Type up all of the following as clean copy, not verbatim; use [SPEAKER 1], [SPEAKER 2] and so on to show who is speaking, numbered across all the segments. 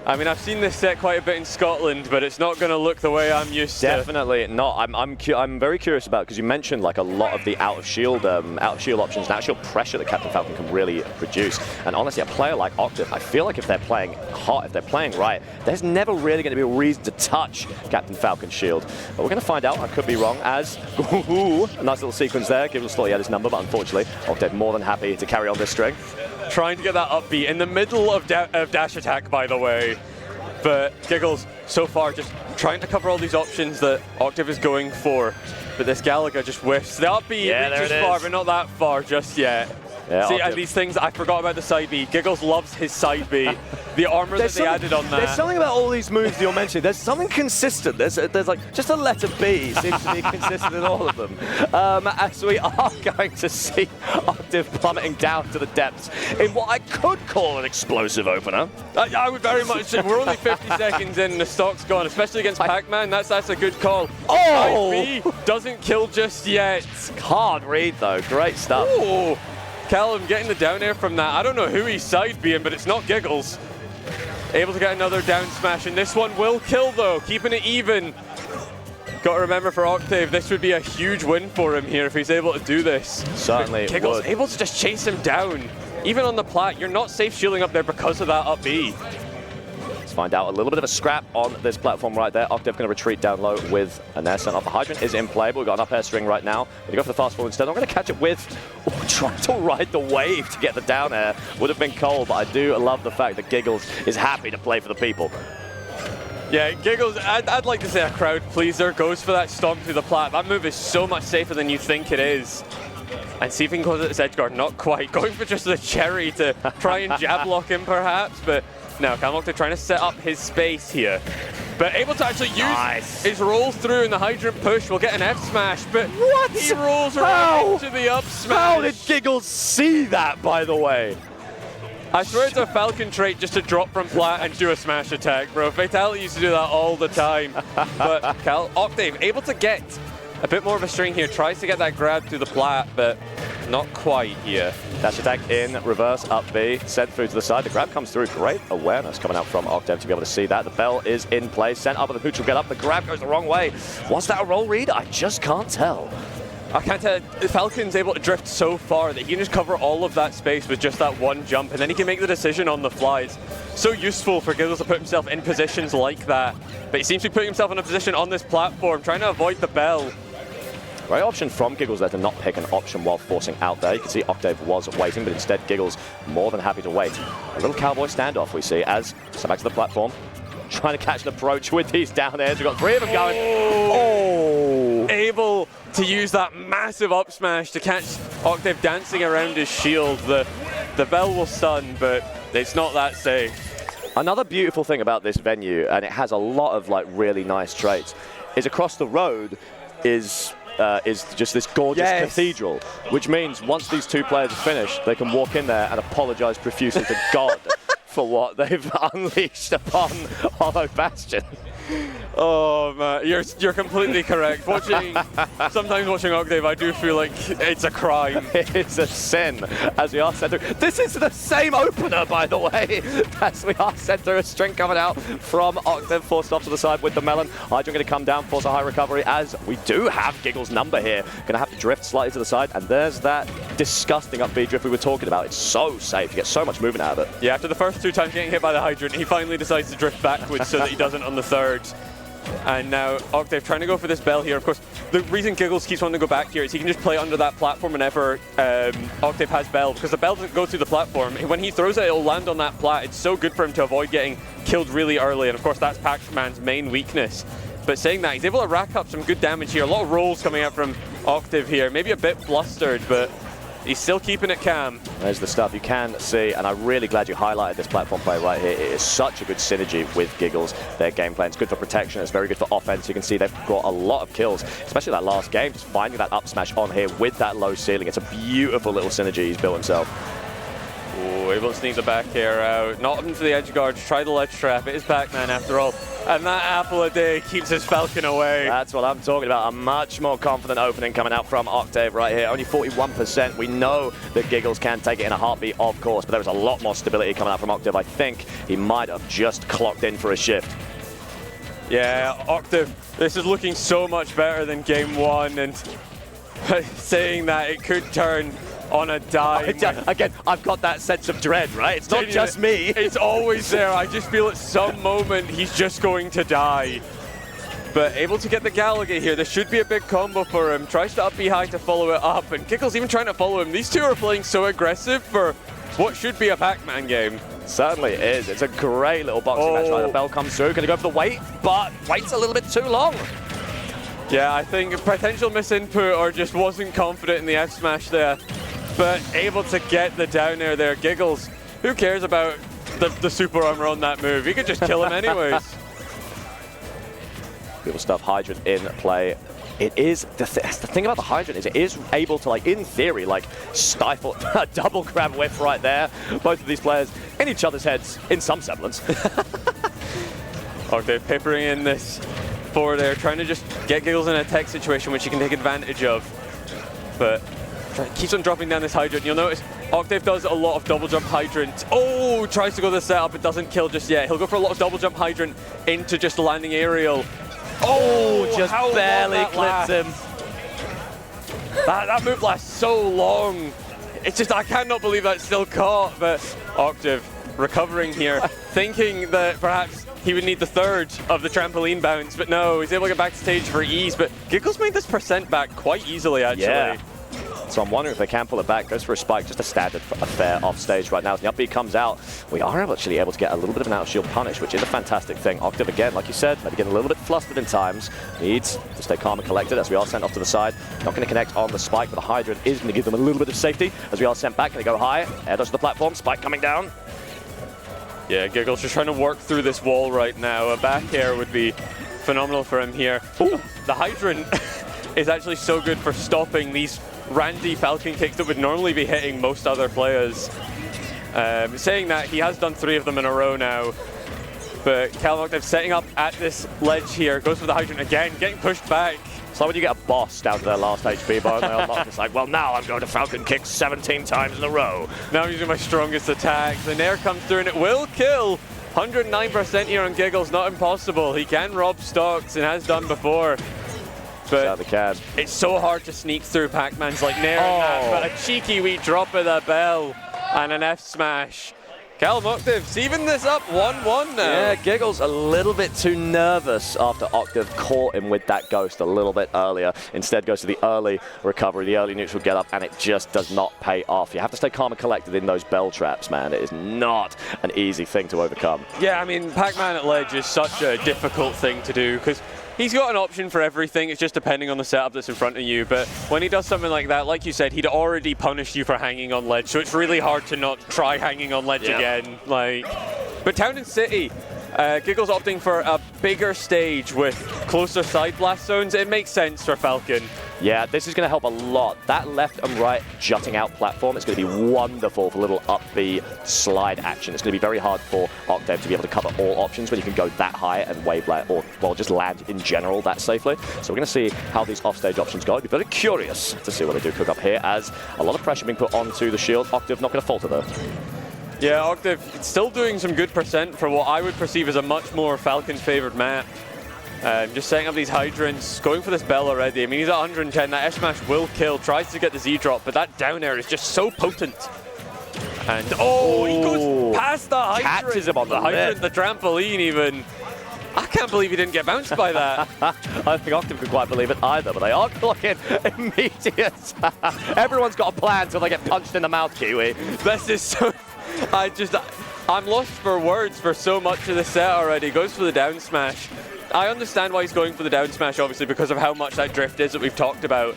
[SPEAKER 1] I mean, I've seen this set quite a bit in Scotland, but it's not going to look the way I'm used to.
[SPEAKER 2] Definitely not. I'm very curious about, because you mentioned like a lot of the out of shield options, and actual pressure that Captain Falcon can really produce. And honestly, a player like Octave, I feel like if they're playing hot, if they're playing right, there's never really going to be a reason to touch Captain Falcon's shield. But we're going to find out. I could be wrong. As a nice little sequence there. Gigglezz thought he had his number, but unfortunately, Octave more than happy to carry on this string.
[SPEAKER 1] Trying to get that upbeat in the middle of dash attack, by the way. But Gigglezz, so far, just trying to cover all these options that Octave is going for. But this Galaga just whiffs. The up B reaches far, but not that far just yet.
[SPEAKER 2] Yeah,
[SPEAKER 1] see, and these things, I forgot about the side B. Gigglezz loves his side B. The armor that they added on that.
[SPEAKER 2] There's something about all these moves you're mentioning. There's something consistent. There's like just a letter B seems to be consistent in all of them. As we are going to see Octave plummeting down to the depths in what I could call an explosive opener.
[SPEAKER 1] I would very much say we're only 50 seconds in and the stock's gone, especially against Pac-Man. That's a good call.
[SPEAKER 2] Oh!
[SPEAKER 1] Side B doesn't kill just yet.
[SPEAKER 2] Hard read though. Great stuff.
[SPEAKER 1] Ooh. Callum getting the down air from that. I don't know who he's side being, but it's not Gigglezz. Able to get another down smash, and this one will kill though, keeping it even. Got to remember for Octave, this would be a huge win for him here if he's able to do this.
[SPEAKER 2] Certainly
[SPEAKER 1] Gigglezz
[SPEAKER 2] would.
[SPEAKER 1] able to just chase him down. Even on the plat, you're not safe shielding up there because of that up B.
[SPEAKER 2] Find out a little bit of a scrap on this platform right there. Octave going to retreat down low with an air sent off. The Hydrant is in play, but we've got an up air string right now. We're going to go for the fast forward instead. I'm going to catch it with trying to ride the wave to get the down air. Would have been cold, but I do love the fact that Gigglezz is happy to play for the people.
[SPEAKER 1] Yeah, Gigglezz, I'd like to say a crowd pleaser, goes for that stomp through the plat. That move is so much safer than you think it is. And see if he can close at this edge guard, not quite. Going for just the cherry to try and jab lock him perhaps, but no, Octave trying to set up his space here. But able to actually use his roll through, and the Hydrant push will get an F smash, but
[SPEAKER 2] what?
[SPEAKER 1] He rolls around into the up smash.
[SPEAKER 2] How did Gigglezz see that, by the way?
[SPEAKER 1] I swear it's a Falcon trait just to drop from plat and do a smash attack, bro. Fatality used to do that all the time. But Octave able to get a bit more of a string here, tries to get that grab through the plat, but not quite here.
[SPEAKER 2] Dash attack in reverse, up B, sent through to the side. The grab comes through. Great awareness coming out from Octave to be able to see that. The bell is in play, sent up, and the neutral get up. The grab goes the wrong way. Was that a roll read? I just can't tell.
[SPEAKER 1] I can't tell. Falcon's able to drift so far that he can just cover all of that space with just that one jump, and then he can make the decision on the fly. It's so useful for Gigglezz to put himself in positions like that. But he seems to be putting himself in a position on this platform, trying to avoid the bell.
[SPEAKER 2] Great option from Gigglezz there to not pick an option while forcing out there. You can see Octave was waiting, but instead Gigglezz more than happy to wait. A little cowboy standoff we see as, so back to the platform, trying to catch an approach with these down airs. We've got three of them going. Oh!
[SPEAKER 1] Able to use that massive up smash to catch Octave dancing around his shield. The bell will stun, but it's not that safe.
[SPEAKER 2] Another beautiful thing about this venue, and it has a lot of like really nice traits, is across the road is just this gorgeous cathedral, which means once these two players are finished, they can walk in there and apologize profusely to God for what they've unleashed upon Hollow Bastion.
[SPEAKER 1] Oh man, you're completely correct. Sometimes watching Octave, I do feel like it's a crime.
[SPEAKER 2] It's a sin, as we are sent through. This is the same opener, by the way, as we are sent through. A string coming out from Octave, forced off to the side with the melon. Hydrant going to come down, force a high recovery, as we do have Gigglezz' number here. Going to have to drift slightly to the side, and there's that disgusting up B drift we were talking about. It's so safe, you get so much movement out of it.
[SPEAKER 1] Yeah, after the first two times getting hit by the Hydrant, he finally decides to drift backwards so that he doesn't on the third. And now Octave trying to go for this bell here. Of course, the reason Gigglezz keeps wanting to go back here is he can just play under that platform whenever Octave has bell, because the bell doesn't go through the platform. When he throws it, it'll land on that plat. It's so good for him to avoid getting killed really early, and of course that's Pac-Man's main weakness. But saying that, he's able to rack up some good damage here. A lot of rolls coming out from Octave here. Maybe a bit blustered, but he's still keeping it calm.
[SPEAKER 2] There's the stuff you can see, and I'm really glad you highlighted this platform play right here. It is such a good synergy with Gigglezz. Their game plan, it's good for protection, it's very good for offense. You can see they've got a lot of kills, especially that last game, just finding that up smash on here with that low ceiling. It's a beautiful little synergy he's built himself.
[SPEAKER 1] Ooh, able to sneak the back air out. Not into the edge guard, try the ledge trap. It is Pac-Man after all. And that apple a day keeps his Falcon away.
[SPEAKER 2] That's what I'm talking about. A much more confident opening coming out from Octave right here. Only 41%. We know that Gigglezz can take it in a heartbeat, of course, but there is a lot more stability coming out from Octave. I think he might have just clocked in for a shift.
[SPEAKER 1] Yeah, Octave, this is looking so much better than game one, and saying that it could turn on a dime.
[SPEAKER 2] Again, I've got that sense of dread, right? It's not just me.
[SPEAKER 1] It's always there. I just feel at some moment he's just going to die. But able to get the Gallagher here. This should be a big combo for him. Tries to up B high to follow it up, and Gigglezz even trying to follow him. These two are playing so aggressive for what should be a Pac-Man game.
[SPEAKER 2] Certainly is. It's a great little boxing match. Right? The bell comes through. Going to go for the wait, but waits a little bit too long.
[SPEAKER 1] Yeah, I think potential misinput or just wasn't confident in the F smash there. But able to get the down air there. Gigglezz, who cares about the super armor on that move? He could just kill him anyways.
[SPEAKER 2] Beautiful stuff. Hydrant in play. It is, the thing about the Hydrant is it is able to, like, in theory, like, stifle a double grab whiff right there. Both of these players in each other's heads in some semblance.
[SPEAKER 1] Okay, peppering in this forward there, trying to just get Gigglezz in a tech situation which he can take advantage of. But keeps on dropping down this Hydrant. You'll notice Octave does a lot of double jump Hydrant. Oh, tries to go the setup, but doesn't kill just yet. He'll go for a lot of double jump Hydrant into just a landing aerial. Oh,
[SPEAKER 2] just barely clips him.
[SPEAKER 1] That move lasts so long. It's just, I cannot believe that's still caught, but Octave recovering here, thinking that perhaps he would need the third of the trampoline bounce, but no, he's able to get back to stage for ease, but Gigglezz made this percent back quite easily, actually.
[SPEAKER 2] Yeah. So I'm wondering if they can pull it back. Goes for a spike, just a standard affair off stage right now. As the up B comes out, we are actually able to get a little bit of an out-of-shield punish, which is a fantastic thing. Octave, again, like you said, maybe getting a little bit flustered in times. Needs to stay calm and collected as we are sent off to the side. Not going to connect on the spike, but the Hydrant is going to give them a little bit of safety as we are sent back. Going to go high. Air dodge to the platform. Spike coming down.
[SPEAKER 1] Yeah, Gigglezz just trying to work through this wall right now. A back air would be phenomenal for him here. Ooh, the Hydrant is actually so good for stopping these randy Falcon kicks that would normally be hitting most other players. Saying that, he has done 3 of them in a row now. But Octave setting up at this ledge here, goes for the Hydrant again, getting pushed back.
[SPEAKER 2] It's like when you get a boss down to their last HP bar and they unlock, it's like, well, now I'm going to Falcon kick 17 times in a row.
[SPEAKER 1] Now I'm using my strongest attack. The Nair comes through and it will kill. 109% here on Gigglezz, not impossible. He can rob stocks and has done before. But it's so hard to sneak through Pac-Man's like Nair and that, but a cheeky wee drop of the bell and an F smash. Octave's even this up 1-1 now.
[SPEAKER 2] Yeah, Gigglezz a little bit too nervous after Octave caught him with that ghost a little bit earlier. Instead goes to the early recovery, the early neutral get up, and it just does not pay off. You have to stay calm and collected in those bell traps, man. It is not an easy thing to overcome.
[SPEAKER 1] Yeah, I mean, Pac-Man at ledge is such a difficult thing to do because he's got an option for everything. It's just depending on the setup that's in front of you. But when he does something like that, like you said, he'd already punished you for hanging on ledge. So it's really hard to not try hanging on ledge again. But Town and City, Gigglezz opting for a bigger stage with closer side blast zones. It makes sense for Falcon.
[SPEAKER 2] Yeah, this is going to help a lot. That left and right jutting out platform is going to be wonderful for a little up B slide action. It's going to be very hard for Octave to be able to cover all options when you can go that high and wave land, or well, just land in general that safely. So we're going to see how these offstage options go. I'd be very curious to see what they do cook up here, as a lot of pressure being put onto the shield. Octave not going to falter though.
[SPEAKER 1] Yeah, Octave still doing some good percent for what I would perceive as a much more Falcon-favored map. Just setting up these Hydrants, going for this bell already. I mean, he's at 110. That S-Smash will kill, tries to get the Z-drop, but that down air is just so potent. And, he goes past the Hydrant.
[SPEAKER 2] Catches him on the
[SPEAKER 1] Hydrant, the trampoline even. I can't believe he didn't get bounced by that.
[SPEAKER 2] I think Octave could quite believe it either, but they are clocking immediate. Everyone's got a plan until they get punched in the mouth, Kiwi.
[SPEAKER 1] This is so... I'm lost for words for so much of the set already. Goes for the down smash. I understand why he's going for the down smash, obviously, because of how much that drift is that we've talked about.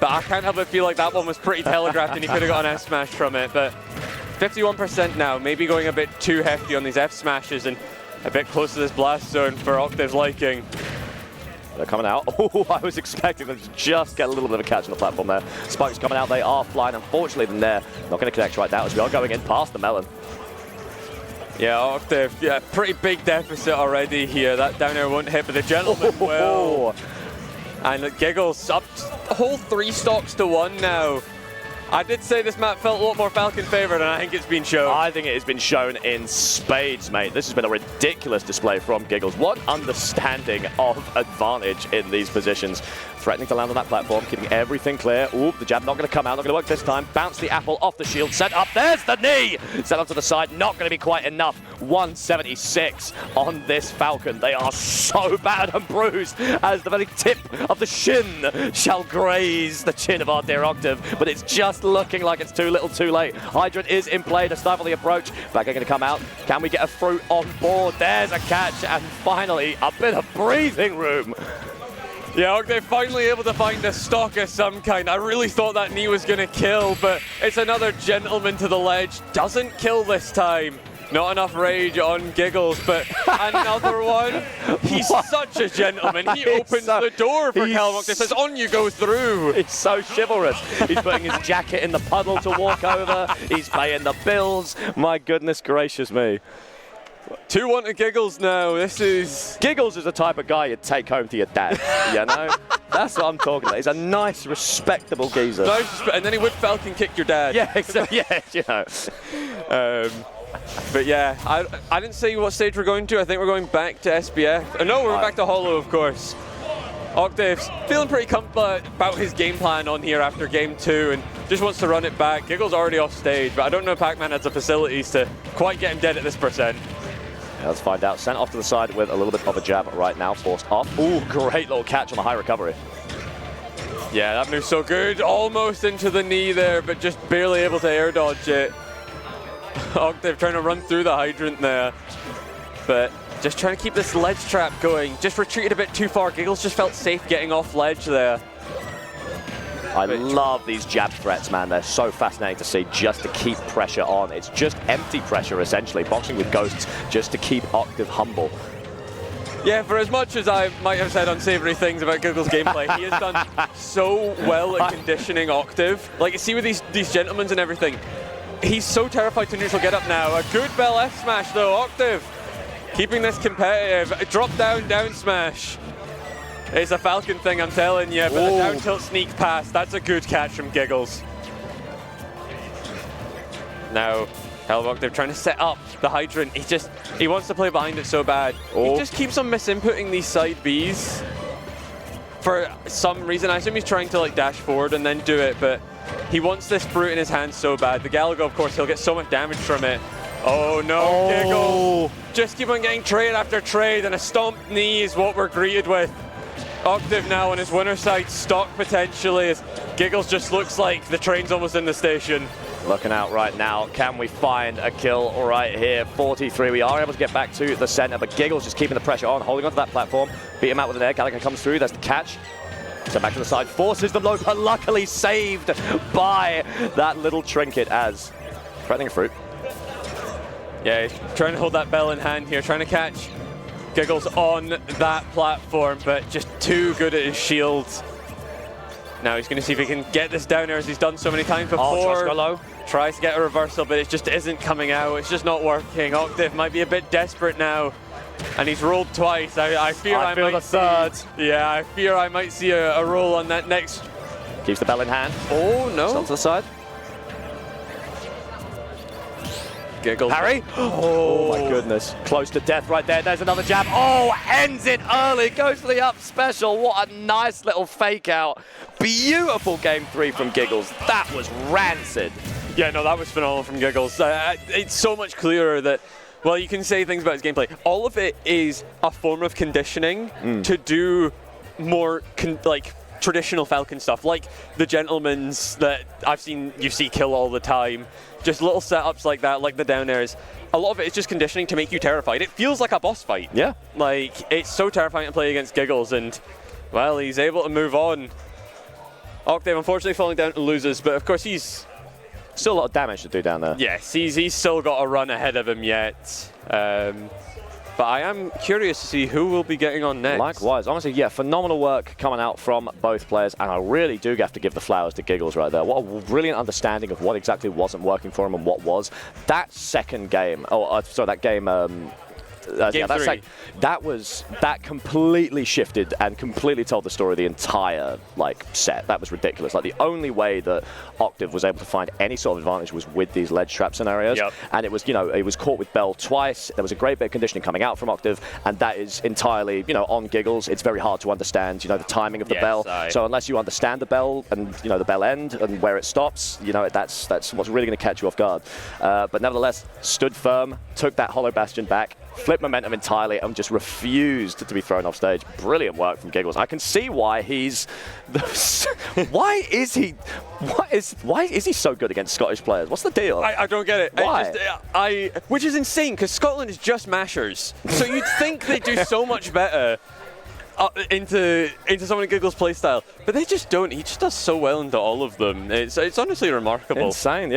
[SPEAKER 1] But I can't help but feel like that one was pretty telegraphed and he could have got an F smash from it. But 51% now, maybe going a bit too hefty on these F smashes and a bit close to this blast zone for Octave's liking.
[SPEAKER 2] They're coming out. Oh, I was expecting them to just get a little bit of a catch on the platform there. Spikes coming out. They are flying. Unfortunately, they're not going to connect right now as we are going in past the melon.
[SPEAKER 1] Yeah, Octave, yeah, pretty big deficit already here. That down air won't hit, but the gentleman will. And Gigglezz up a whole 3 stocks to 1 now. I did say this map felt a lot more Falcon favored, and I think it's been shown.
[SPEAKER 2] I think it has been shown in spades, mate. This has been a ridiculous display from Gigglezz. What understanding of advantage in these positions. Threatening to land on that platform, keeping everything clear. Ooh, the jab not going to come out, not going to work this time. Bounce the apple off the shield, set up. There's the knee! Set up to the side, not going to be quite enough. 176 on this Falcon. They are so battered and bruised as the very tip of the shin shall graze the chin of our dear Octave. But it's just looking like it's too little too late. Hydrant is in play to stifle the approach. Back going to come out. Can we get a fruit on board? There's a catch, and finally a bit of breathing room.
[SPEAKER 1] Yeah, Octave finally able to find a stock of some kind. I really thought that knee was going to kill, but it's another gentleman to the ledge. Doesn't kill this time. Not enough rage on Gigglezz, but another one. He's such a gentleman. He opens the door for Callum Octave. Says, on you go through.
[SPEAKER 2] He's so chivalrous. He's putting his jacket in the puddle to walk over. He's paying the bills. My goodness gracious me.
[SPEAKER 1] 2-1 to Gigglezz now. This is...
[SPEAKER 2] Gigglezz is the type of guy you'd take home to your dad, you know? That's what I'm talking about. He's a nice, respectable geezer.
[SPEAKER 1] Nice, and then he would Falcon kick your dad.
[SPEAKER 2] Yeah, exactly. Yeah, you know.
[SPEAKER 1] But yeah, I didn't say what stage we're going to. I think we're going back to SBF. No, we're back to Hollow, of course. Octave's feeling pretty comfortable about his game plan on here after game 2 and just wants to run it back. Gigglezz already off stage, but I don't know if Pac-Man has the facilities to quite get him dead at this percent.
[SPEAKER 2] Yeah, let's find out. Sent off to the side with a little bit of a jab right now, forced off. Ooh, great little catch on the high recovery.
[SPEAKER 1] Yeah, that move's so good. Almost into the knee there, but just barely able to air dodge it. Octave trying to run through the hydrant there, but just trying to keep this ledge trap going. Just retreated a bit too far. Gigglezz just felt safe getting off ledge there.
[SPEAKER 2] I love these jab threats, man. They're so fascinating to see, just to keep pressure on. It's just empty pressure, essentially. Boxing with ghosts just to keep Octave humble.
[SPEAKER 1] Yeah, for as much as I might have said unsavory things about Gigglezz' gameplay, he has done so well at conditioning Octave. Like, you see with these gentlemen and everything, he's so terrified to neutral get up now. A good bell F smash, though. Octave keeping this competitive. Drop down, down smash. It's a Falcon thing, I'm telling you, but the down tilt sneak pass, that's a good catch from Gigglezz. Now, Octave trying to set up the hydrant. He wants to play behind it so bad. He just keeps on misinputting these side Bs for some reason. I assume he's trying to like dash forward and then do it, but he wants this fruit in his hand so bad. The Galago, of course, he'll get so much damage from it. Oh no, Gigglezz. Just keep on getting trade after trade, and a stomped knee is what we're greeted with. Octave now on his winner side, stock potentially, as Gigglezz just looks like the train's almost in the station.
[SPEAKER 2] Looking out right now, can we find a kill right here? 43, we are able to get back to the center, but Gigglezz just keeping the pressure on, holding onto that platform, beat him out with an air, Gallagher comes through, there's the catch. So back to the side, forces the blow, but luckily saved by that little trinket as threatening a fruit.
[SPEAKER 1] Yeah, he's trying to hold that bell in hand here, trying to catch Gigglezz on that platform, but just too good at his shield. Now he's going to see if he can get this down there as he's done so many times before. Tries to get a reversal, but it just isn't coming out. It's just not working. Octave might be a bit desperate now, and he's rolled twice. I fear I might
[SPEAKER 2] the third.
[SPEAKER 1] Yeah, I fear I might see a roll on that next.
[SPEAKER 2] Keeps the bell in hand.
[SPEAKER 1] Oh no!
[SPEAKER 2] Still to the side.
[SPEAKER 1] Gigglezz.
[SPEAKER 2] Harry? Oh my goodness. Close to death right there. There's another jab. Oh, ends it early. Goes for the up special. What a nice little fake out. Beautiful game 3 from Gigglezz. That was rancid.
[SPEAKER 1] Yeah, no, that was phenomenal from Gigglezz. It's so much clearer that, well, you can say things about his gameplay. All of it is a form of conditioning to do more traditional Falcon stuff, like the gentlemen's that I've seen you see kill all the time. Just little setups like that, like the down airs. A lot of it is just conditioning to make you terrified. It feels like a boss fight.
[SPEAKER 2] Yeah.
[SPEAKER 1] Like, it's so terrifying to play against Gigglezz, and, well, he's able to move on. Octave, unfortunately, falling down to losers, but of course he's...
[SPEAKER 2] Still a lot of damage to do down there.
[SPEAKER 1] Yes, he's still got a run ahead of him yet. But I am curious to see who will be getting on next.
[SPEAKER 2] Likewise. Honestly, yeah, phenomenal work coming out from both players, and I really do have to give the flowers to Gigglezz right there. What a brilliant understanding of what exactly wasn't working for him and what was. That second game, that game...
[SPEAKER 1] Game 3.
[SPEAKER 2] That completely shifted and completely told the story of the entire set. That was ridiculous. Like the only way that Octave was able to find any sort of advantage was with these ledge trap scenarios.
[SPEAKER 1] Yep.
[SPEAKER 2] And it was, it was caught with Bell twice. There was a great bit of conditioning coming out from Octave, and that is entirely, on Gigglezz. It's very hard to understand, the timing of the bell. So unless you understand the bell and the bell end and where it stops, that's what's really going to catch you off guard. But nevertheless, stood firm, took that Hollow Bastion back, flipped momentum entirely, and just refused to be thrown off stage. Brilliant work from Gigglezz. I can see why he's... why is he so good against Scottish players? What's the deal?
[SPEAKER 1] I don't get it.
[SPEAKER 2] Why?
[SPEAKER 1] Which is insane, because Scotland is just mashers. So you'd think they do so much better into someone in Gigglezz' playstyle, but they just don't. He just does so well into all of them. It's honestly remarkable.
[SPEAKER 2] Insane.